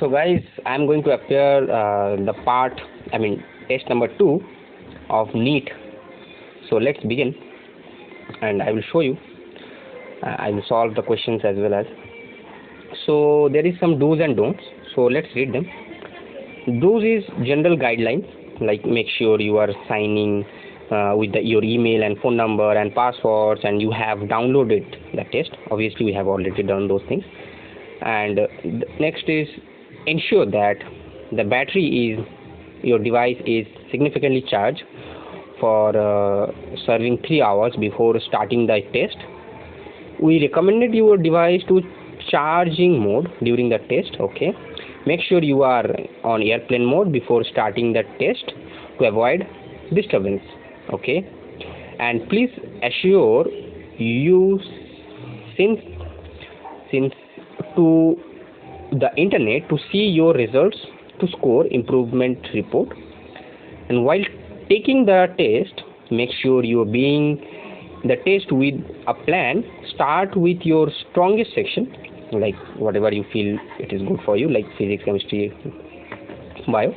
So guys, I'm going to appear test number 2 of NEET. So let's begin, and I will show you. I will solve the questions as well as. So there is some do's and don'ts. So let's read them. Do's is general guidelines, like make sure you are signing with your email and phone number and passwords, and you have downloaded the test. Obviously, we have already done those things. And next is ensure that the your device is significantly charged for serving 3 hours before starting the test. We recommended your device to charging mode during the test. Okay, make sure you are on airplane mode before starting the test to avoid disturbance. Okay, and please assure you since to the internet to see your results to score improvement report. And while taking the test, make sure you are being the test with a plan. Start with your strongest section, like whatever you feel it is good for you, like physics, chemistry, bio.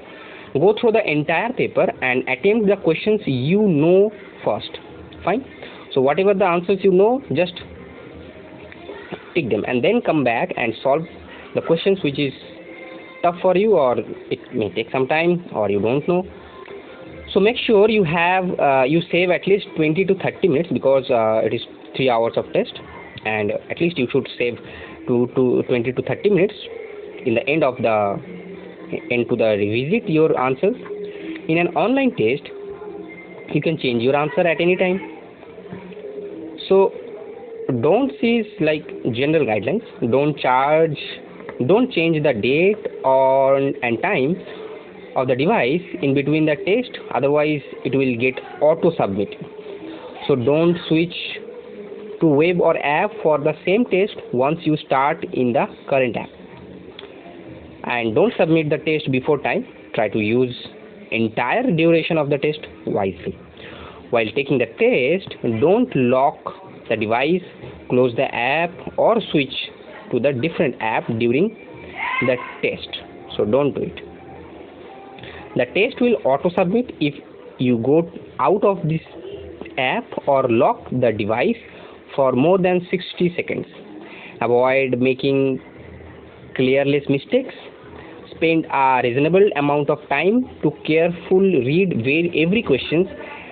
Go through the entire paper and attempt the questions you know first. Fine. So whatever the answers you know, just tick them and then come back and solve the questions which is tough for you, or it may take some time, or you don't know. So make sure you have you save at least 20 to 30 minutes, because it is 3 hours of test, and at least you should save 20 to 30 minutes in the end to the revisit your answers. In an online test, you can change your answer at any time. So don't is like general guidelines. Don't change the date and time of the device in between the test, otherwise it will get auto submit. So don't switch to web or app for the same test once you start in the current app. And don't submit the test before time. Try to use entire duration of the test wisely. While taking the test, don't lock the device, close the app, or switch to the different app during the test. So don't do it. The test will auto submit if you go out of this app or lock the device for more than 60 seconds. Avoid making careless mistakes. Spend a reasonable amount of time to carefully read every question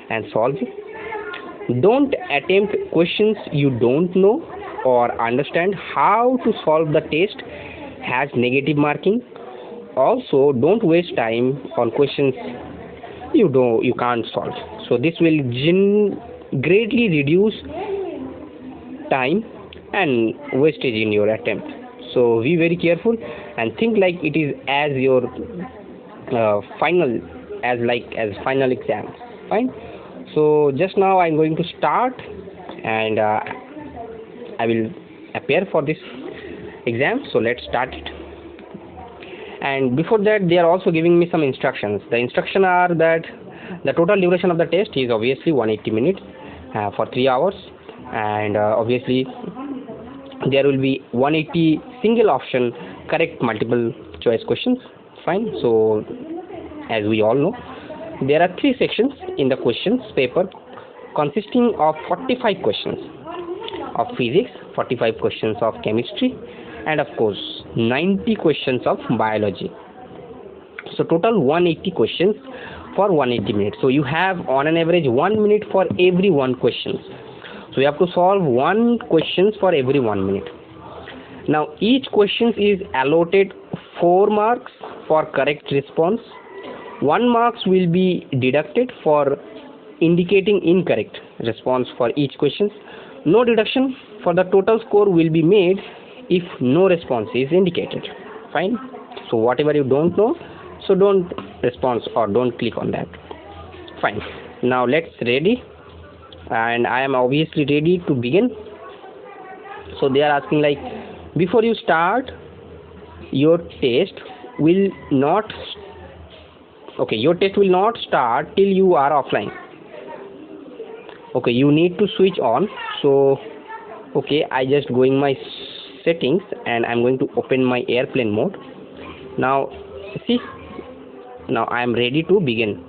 and solve it. Don't attempt questions you don't know or understand how to solve. The test has negative marking. Also, don't waste time on questions you can't solve. So this will greatly reduce time and wastage in your attempt. So be very careful and think like it is as your final exam. Fine. So just now I'm going to start, and I will appear for this exam. So let's start it. And before that, they are also giving me some instructions. The instructions are that the total duration of the test is obviously 180 minutes for 3 hours, and obviously there will be 180 single option correct multiple choice questions. Fine. So as we all know, there are 3 sections in the questions paper, consisting of 45 questions of physics, 45 questions of chemistry, and of course 90 questions of biology. So total 180 questions for 180 minutes. So you have on an average 1 minute for every one question. So you have to solve one question for every 1 minute. Now each question is allotted 4 marks for correct response. 1 marks will be deducted for indicating incorrect response for each question. No deduction for the total score will be made if no response is indicated. Fine. So whatever you don't know, so don't respond or don't click on that. Fine. Now let's ready, and I am obviously ready to begin. So they are asking like, before you start your test will not start till you are offline. Okay, you need to switch on. So okay, I just going my settings and I'm going to open my airplane mode. Now see, now I am ready to begin.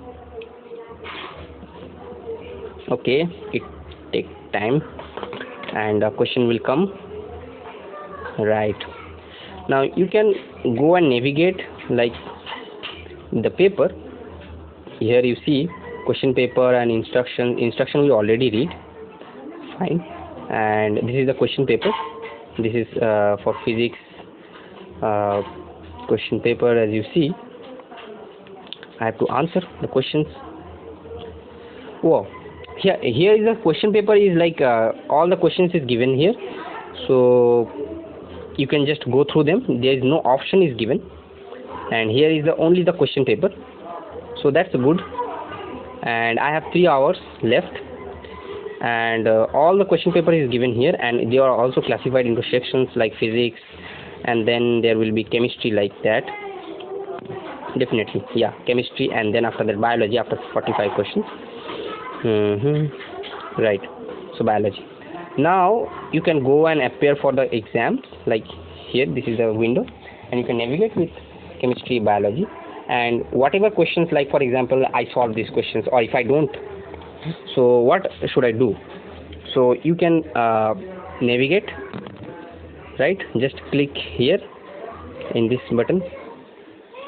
Okay, it take time and a question will come. Right, now you can go and navigate like the paper. Here you see question paper and instruction we already read, fine. And this is the question paper. This is for physics question paper. As you see, I have to answer the questions. Wow, here is the question paper is like all the questions is given here, so you can just go through them. There is no option is given, and here is only the question paper, so that's good. And I have 3 hours left, and all the question paper is given here, and they are also classified into sections like physics, and then there will be chemistry like that. Definitely, yeah, chemistry, and then after that biology after 45 questions. Right, so biology. Now you can go and appear for the exams. Like here, this is the window, and you can navigate with chemistry, biology, and whatever questions, like for example I solve these questions, or if I don't, so what should I do? So you can navigate, right? Just click here in this button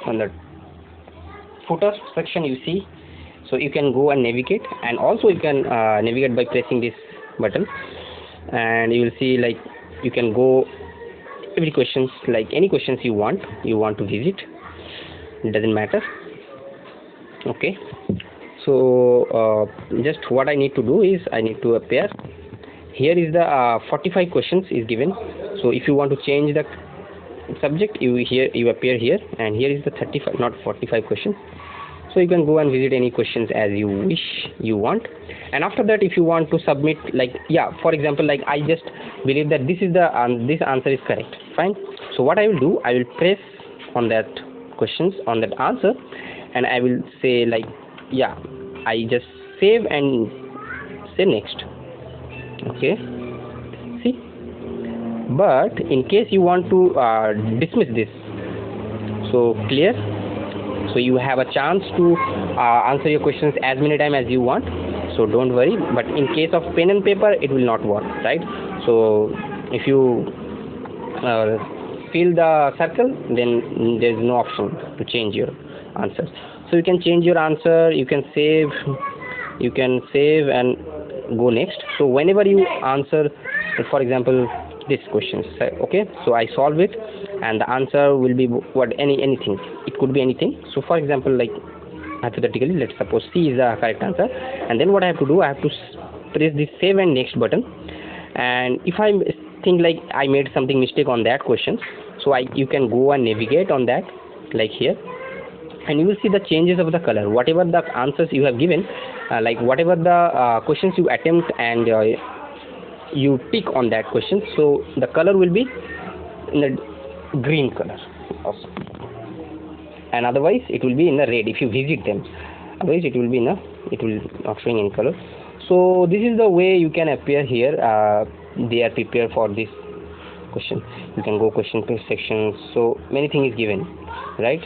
on the footer section, you see. So you can go and navigate, and also you can navigate by pressing this button, and you will see like you can go every questions, like any questions you want to visit, it doesn't matter. Okay, so just what I need to do is I need to appear. Here is the 45 questions is given, so if you want to change the subject, you appear here, and here is the 35, not 45 questions. So you can go and visit any questions as you wish you want. And after that, if you want to submit, like, yeah, for example, like I just believe that this is the this answer is correct, fine. So what I will do, I will press on that questions, on that answer, and I will say like, yeah, I just save and say next. Okay, see. But in case you want to dismiss this, so clear. So you have a chance to answer your questions as many times as you want, so don't worry. But in case of pen and paper, it will not work, right? So if you fill the circle, then there is no option to change your answers. So you can change your answer, you can save and go next. So whenever you answer, for example, this questions, okay, so I solve it, and the answer will be what, anything, it could be anything. So for example, like hypothetically, let's suppose C is the correct answer, and then what I have to do, I have to press this save and next button. And if I think like I made something mistake on that question, so you can go and navigate on that, like here, and you will see the changes of the color, whatever the answers you have given, like whatever the questions you attempt, and you tick on that question, so the color will be in the green color. Awesome. And otherwise it will be in the red if you visit them, otherwise it will be it will not showing any color. So this is the way you can appear here. They are prepared for this question. You can go question per section, so many things is given, right?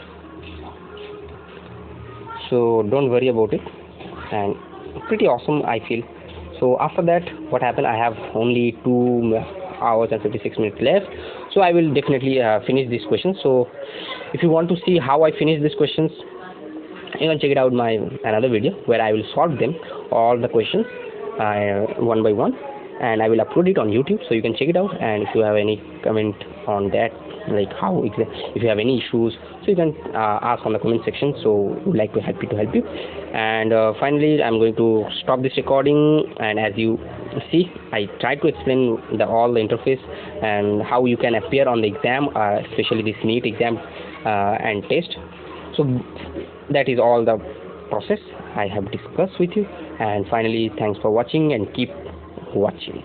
So don't worry about it, and pretty awesome I feel. So after that, what happened, I have only 2 hours and 56 minutes left, so I will definitely finish this question. So if you want to see how I finish these questions, you can check it out my another video where I will solve them, all the questions one by one, and I will upload it on YouTube, so you can check it out. And if you have any comment on that, like how if you have any issues, so you can ask on the comment section, so we'd like to help you. And finally, I'm going to stop this recording, and as you see, I tried to explain all the interface and how you can appear on the exam, especially this NEET exam and test. So that is all the process I have discussed with you. And finally, thanks for watching, and keep watching.